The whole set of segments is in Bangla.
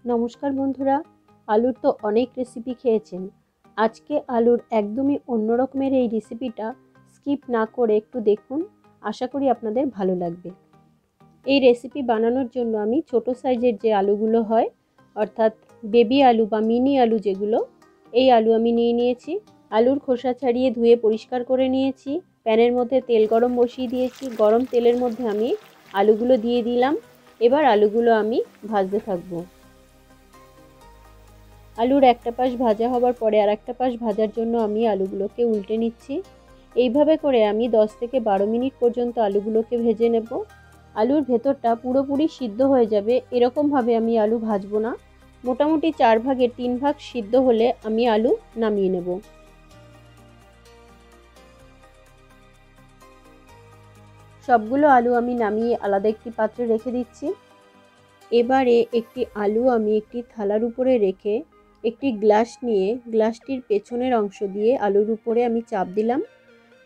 নমস্কার বন্ধুরা, আলুর তো অনেক রেসিপি খেয়েছেন। আজকে আলুর একদমই অন্য রকমের এই রেসিপিটা স্কিপ না করে একটু দেখুন, আশা করি আপনাদের ভালো লাগবে। এই রেসিপি বানানোর জন্য আমি ছোট সাইজের যে আলুগুলো হয়, অর্থাৎ বেবি আলু বা মিনি আলু যেগুলো, এই আলু আমি নিয়ে নিয়েছি। আলুর খোসা ছাড়িয়ে ধুয়ে পরিষ্কার করে নিয়েছি। প্যানের মধ্যে তেল গরম বসিয়ে দিয়েছি। গরম তেলের মধ্যে আমি আলুগুলো দিয়ে দিলাম। এবার আলুগুলো আমি ভাজতে থাকবো। আলুর একটা পাশ ভাজা হবার পরে আর একটা পাশ ভাজার জন্য আমি আলুগুলোকে উল্টে নিচ্ছি। এইভাবে করে আমি 10 থেকে 12 মিনিট পর্যন্ত আলুগুলোকে ভেজে নেব। আলুর ভেতরটা পুরোপুরি সিদ্ধ হয়ে যাবে এরকমভাবে আমি আলু ভাজবো না। মোটামুটি 4 ভাগের 3 ভাগ সিদ্ধ হলে আমি আলু নামিয়ে নেব। সবগুলো আলু আমি নামিয়ে আলাদা একটি পাত্রে রেখে দিচ্ছি। এবারে একটি আলু আমি একটি থালার উপরে রেখে একটি গ্লাস নিয়ে গ্লাসটির পেছনের অংশ দিয়ে আলুর উপরে আমি চাপ দিলাম।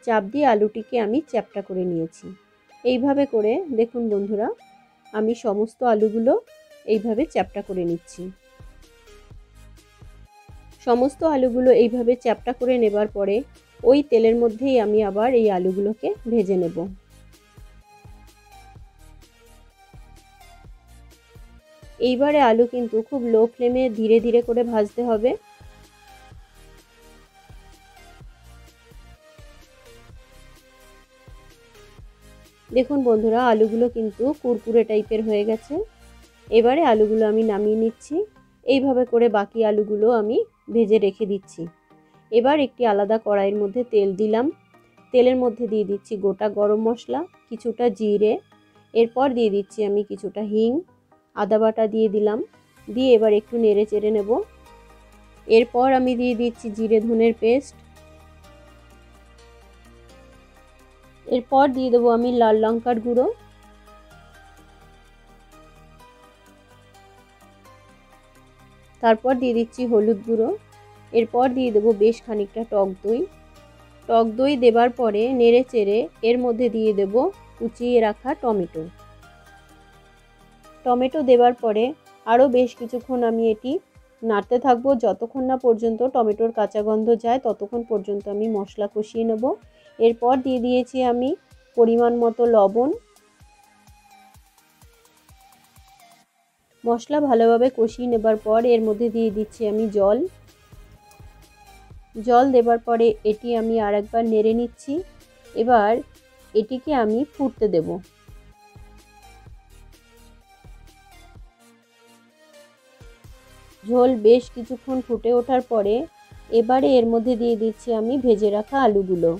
চাপ দিয়ে আলুটিকে আমি চ্যাপ্টা করে নিয়েছি। এইভাবে করে দেখুন বন্ধুরা, আমি সমস্ত আলুগুলো এইভাবে চ্যাপ্টা করে নিচ্ছি। সমস্ত আলুগুলো এইভাবে চ্যাপ্টা করে নেবার পরে ওই তেলের মধ্যেই আমি আবার এই আলুগুলোকে ভেজে নেব। এইবারে আলু কিন্তু খুব লো ফ্লেমে ধীরে ধীরে করে ভাজতে হবে। দেখুন বন্ধুরা, আলুগুলো কিন্তু কুরকুরে টাইপের হয়ে গেছে। এবারে আলুগুলো আমি নামিয়ে নিচ্ছি। এইভাবে করে বাকি আলুগুলো আমি ভেজে রেখে দিচ্ছি। এবার একটি আলাদা কড়াইয়ের মধ্যে তেল দিলাম। তেলের মধ্যে দিয়ে দিচ্ছি গোটা গরম মশলা, কিছুটা জিরে, এরপর দিয়ে দিচ্ছি আমি কিছুটা হিং, আদা বাটা দিয়ে দিলাম। দিয়ে এবার একটু নেড়ে চেড়ে নেব। এরপর আমি দিয়ে দিচ্ছি জিরে ধনের পেস্ট। এরপর দিয়ে দেবো আমি লাল লঙ্কার গুঁড়ো। তারপর দিয়ে দিচ্ছি হলুদ গুঁড়ো। এরপর দিয়ে দেবো বেশ খানিকটা টক দই। টক দই দেবার পরে নেড়ে চেড়ে এর মধ্যে দিয়ে দেব কুচিয়ে রাখা টমেটো। টমেটো দেবার পরে আরও বেশ কিছুক্ষণ আমি এটি নাড়তে থাকবো, যতক্ষণ না পর্যন্ত টমেটোর কাঁচা গন্ধ যায় ততক্ষণ পর্যন্ত আমি মশলা কষিয়ে নেব। এরপর দিয়ে দিয়েছি আমি পরিমাণ মতো লবণ। মশলা ভালোভাবে কষিয়ে নেবার পর এর মধ্যে দিয়ে দিচ্ছি আমি জল। জল দেবার পরে এটি আমি আরেকবার নেড়ে নিচ্ছি। এবার এটিকে আমি ফুটতে দেব। ঝোল বেশ কিছুক্ষণ ফুটে ওঠার পরে এবারে এর মধ্যে দিয়ে দিচ্ছি আমি ভেজে রাখা আলুগুলো।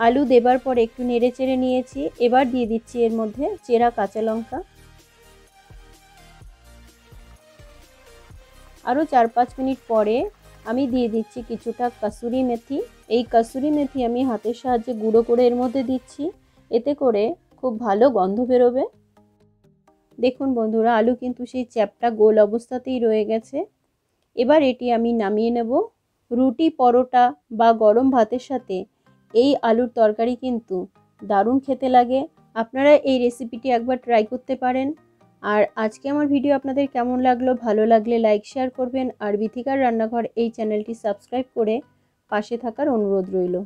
আলু দেবার পরে একটু নেড়ে চেড়ে নিয়েছি। এবার দিয়ে দিচ্ছি এর মধ্যে চেরা কাঁচা লঙ্কা। আরও 4-5 মিনিট পরে আমি দিয়ে দিচ্ছি কিছুটা কাসুরি মেথি। এই কাসুরি মেথি আমি হাতের সাহায্যে গুঁড়ো করে এর মধ্যে দিচ্ছি, এতে করে খুব ভালো গন্ধ বেরোবে। দেখুন বন্ধুরা, আলু কিন্তু সেই চ্যাপ্টা গোল অবস্থাতেই রয়ে গেছে। এবার এটি আমি নামিয়ে নেব। রুটি, পরোটা বা গরম ভাতের সাথে এই আলুর তরকারি কিন্তু দারুণ খেতে লাগে। আপনারা এই রেসিপিটি একবার ট্রাই করতে পারেন। আর আজকে আমার ভিডিও আপনাদের কেমন লাগলো, ভালো লাগলে লাইক শেয়ার করবেন। আর বিথিকার রান্নাঘর এই চ্যানেলটি সাবস্ক্রাইব করে পাশে থাকার অনুরোধ রইল।